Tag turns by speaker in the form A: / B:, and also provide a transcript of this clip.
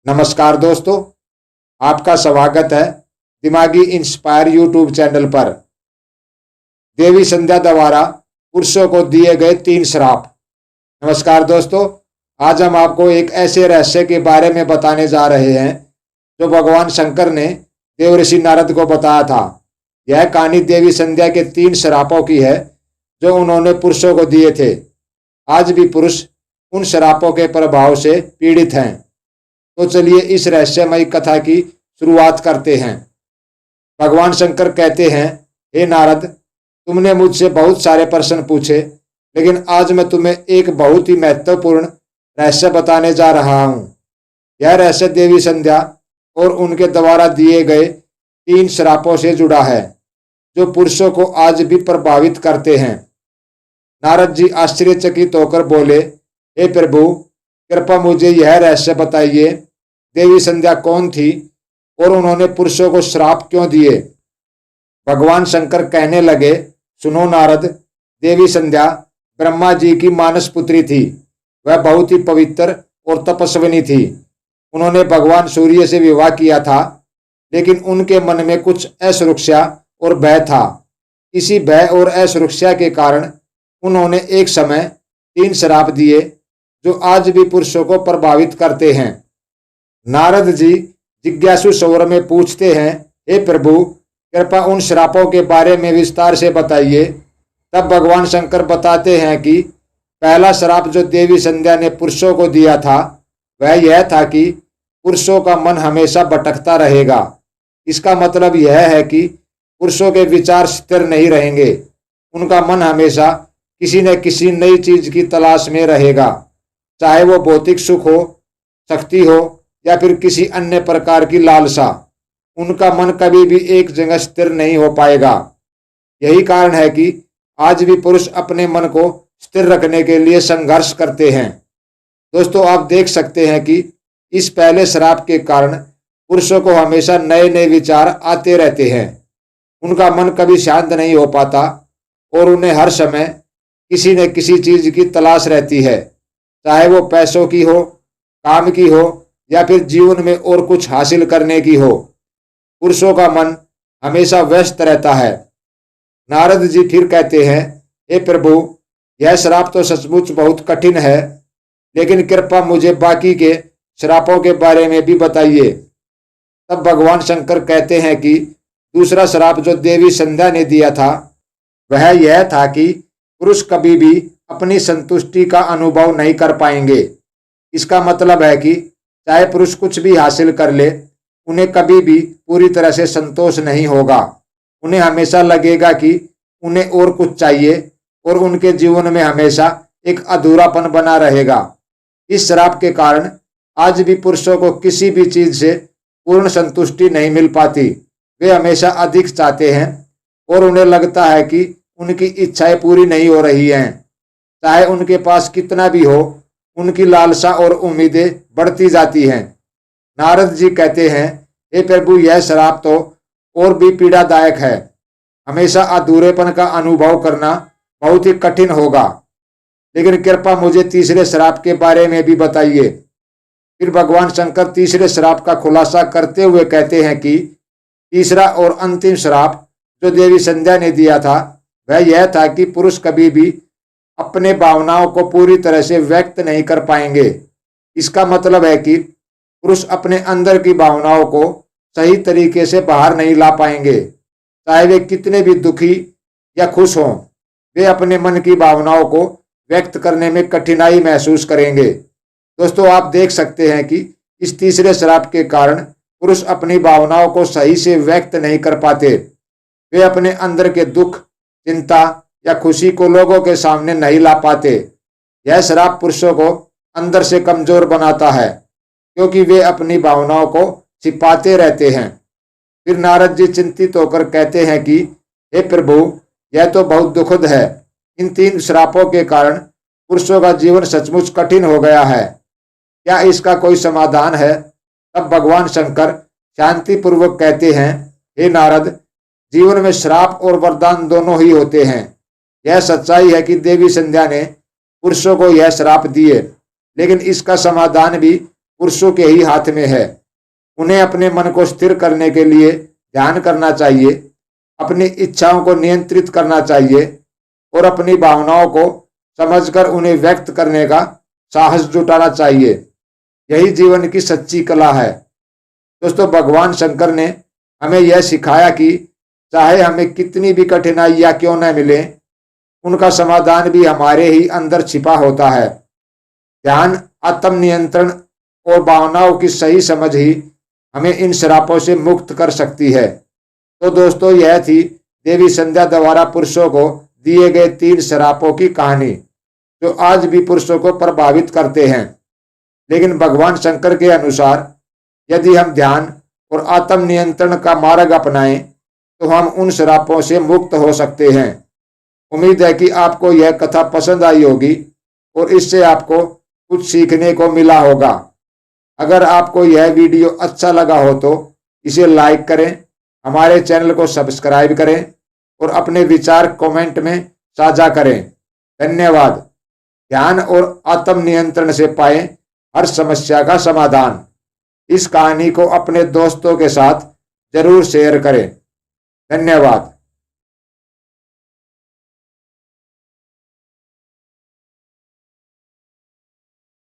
A: नमस्कार दोस्तों, आपका स्वागत है दिमागी इंस्पायर यूट्यूब चैनल पर। देवी संध्या द्वारा पुरुषों को दिए गए 3 श्राप। नमस्कार दोस्तों, आज हम आपको एक ऐसे रहस्य के बारे में बताने जा रहे हैं जो भगवान शंकर ने देवर्षि नारद को बताया था। यह कहानी देवी संध्या के 3 श्रापों की है जो उन्होंने पुरुषों को दिए थे। आज भी पुरुष उन श्रापों के प्रभाव से पीड़ित हैं। तो चलिए इस रहस्यमयी कथा की शुरुआत करते हैं। भगवान शंकर कहते हैं, हे नारद, तुमने मुझसे बहुत सारे प्रश्न पूछे, लेकिन आज मैं तुम्हें एक बहुत ही महत्वपूर्ण रहस्य बताने जा रहा हूं। यह रहस्य देवी संध्या और उनके द्वारा दिए गए 3 श्रापों से जुड़ा है जो पुरुषों को आज भी प्रभावित करते हैं। नारद जी आश्चर्यचकित होकर बोले, हे प्रभु, कृपा मुझे यह रहस्य बताइए। देवी संध्या कौन थी और उन्होंने पुरुषों को श्राप क्यों दिए? भगवान शंकर कहने लगे, सुनो नारद, देवी संध्या ब्रह्मा जी की मानस पुत्री थी। वह बहुत ही पवित्र और तपस्विनी थी। उन्होंने भगवान सूर्य से विवाह किया था, लेकिन उनके मन में कुछ असुरक्षा और भय था। इसी भय और असुरक्षा के कारण उन्होंने एक समय 3 श्राप दिए जो आज भी पुरुषों को प्रभावित करते हैं। नारद जी जिज्ञासु स्वर में पूछते हैं, हे प्रभु, कृपया उन श्रापों के बारे में विस्तार से बताइए। तब भगवान शंकर बताते हैं कि पहला श्राप जो देवी संध्या ने पुरुषों को दिया था वह यह था कि पुरुषों का मन हमेशा भटकता रहेगा। इसका मतलब यह है कि पुरुषों के विचार स्थिर नहीं रहेंगे। उनका मन हमेशा किसी न किसी नई चीज की तलाश में रहेगा, चाहे वो भौतिक सुख हो, शक्ति हो या फिर किसी अन्य प्रकार की लालसा। उनका मन कभी भी एक जगह स्थिर नहीं हो पाएगा। यही कारण है कि आज भी पुरुष अपने मन को स्थिर रखने के लिए संघर्ष करते हैं। दोस्तों, आप देख सकते हैं कि इस पहले श्राप के कारण पुरुषों को हमेशा नए नए विचार आते रहते हैं। उनका मन कभी शांत नहीं हो पाता और उन्हें हर समय किसी न किसी चीज की तलाश रहती है, चाहे वो पैसों की हो, काम की हो या फिर जीवन में और कुछ हासिल करने की हो। पुरुषों का मन हमेशा व्यस्त रहता है। नारद जी फिर कहते हैं, हे प्रभु, यह श्राप तो सचमुच बहुत कठिन है, लेकिन कृपा मुझे बाकी के श्रापों के बारे में भी बताइए। तब भगवान शंकर कहते हैं कि दूसरा श्राप जो देवी संध्या ने दिया था वह यह था कि पुरुष कभी भी अपनी संतुष्टि का अनुभव नहीं कर पाएंगे। इसका मतलब है कि चाहे पुरुष कुछ भी हासिल कर ले, उन्हें कभी भी पूरी तरह से संतोष नहीं होगा। उन्हें हमेशा लगेगा कि उन्हें और कुछ चाहिए और उनके जीवन में हमेशा एक अधूरापन बना रहेगा। इस श्राप के कारण आज भी पुरुषों को किसी भी चीज से पूर्ण संतुष्टि नहीं मिल पाती। वे हमेशा अधिक चाहते हैं और उन्हें लगता है कि उनकी इच्छाएं पूरी नहीं हो रही हैं। चाहे उनके पास कितना भी हो, उनकी लालसा और उम्मीदें बढ़ती जाती हैं। नारद जी कहते हैं, हे प्रभु, यह श्राप तो और भी पीड़ादायक है। हमेशा अधूरेपन का अनुभव करना बहुत ही कठिन होगा। लेकिन कृपया मुझे तीसरे श्राप के बारे में भी बताइए। फिर भगवान शंकर तीसरे श्राप का खुलासा करते हुए कहते हैं कि तीसरा और अंतिम श्राप जो देवी संध्या ने दिया था वह यह था कि पुरुष कभी भी अपने भावनाओं को पूरी तरह से व्यक्त नहीं कर पाएंगे। इसका मतलब है कि पुरुष अपने अंदर की भावनाओं को सही तरीके से बाहर नहीं ला पाएंगे। चाहे वे कितने भी दुखी या खुश हों, वे अपने मन की भावनाओं को व्यक्त करने में कठिनाई महसूस करेंगे। दोस्तों, आप देख सकते हैं कि इस तीसरे श्राप के कारण पुरुष अपनी भावनाओं को सही से व्यक्त नहीं कर पाते। वे अपने अंदर के दुख, चिंता या खुशी को लोगों के सामने नहीं ला पाते। यह श्राप पुरुषों को अंदर से कमजोर बनाता है क्योंकि वे अपनी भावनाओं को छिपाते रहते हैं। फिर नारद जी चिंतित होकर कहते हैं कि हे प्रभु, यह तो बहुत दुखद है। इन 3 श्रापों के कारण पुरुषों का जीवन सचमुच कठिन हो गया है। क्या इसका कोई समाधान है? तब भगवान शंकर शांतिपूर्वक कहते हैं, हे नारद, जीवन में श्राप और वरदान दोनों ही होते हैं। यह सच्चाई है कि देवी संध्या ने पुरुषों को यह श्राप दिए, लेकिन इसका समाधान भी पुरुषों के ही हाथ में है। उन्हें अपने मन को स्थिर करने के लिए ध्यान करना चाहिए, अपनी इच्छाओं को नियंत्रित करना चाहिए और अपनी भावनाओं को समझकर उन्हें व्यक्त करने का साहस जुटाना चाहिए। यही जीवन की सच्ची कला है। दोस्तों, भगवान शंकर ने हमें यह सिखाया कि चाहे हमें कितनी भी कठिनाइयां क्यों न मिले, उनका समाधान भी हमारे ही अंदर छिपा होता है। ध्यान, आत्मनियंत्रण और भावनाओं की सही समझ ही हमें इन श्रापों से मुक्त कर सकती है। तो दोस्तों, यह थी देवी संध्या द्वारा पुरुषों को दिए गए 3 श्रापों की कहानी, जो आज भी पुरुषों को प्रभावित करते हैं। लेकिन भगवान शंकर के अनुसार यदि हम ध्यान और आत्मनियंत्रण का मार्ग अपनाएं तो हम उन श्रापों से मुक्त हो सकते हैं। उम्मीद है कि आपको यह कथा पसंद आई होगी और इससे आपको कुछ सीखने को मिला होगा। अगर आपको यह वीडियो अच्छा लगा हो तो इसे लाइक करें, हमारे चैनल को सब्सक्राइब करें और अपने विचार कमेंट में साझा करें। धन्यवाद। ध्यान और आत्मनियंत्रण से पाएं हर समस्या का समाधान। इस कहानी को अपने दोस्तों के साथ जरूर शेयर करें। धन्यवाद।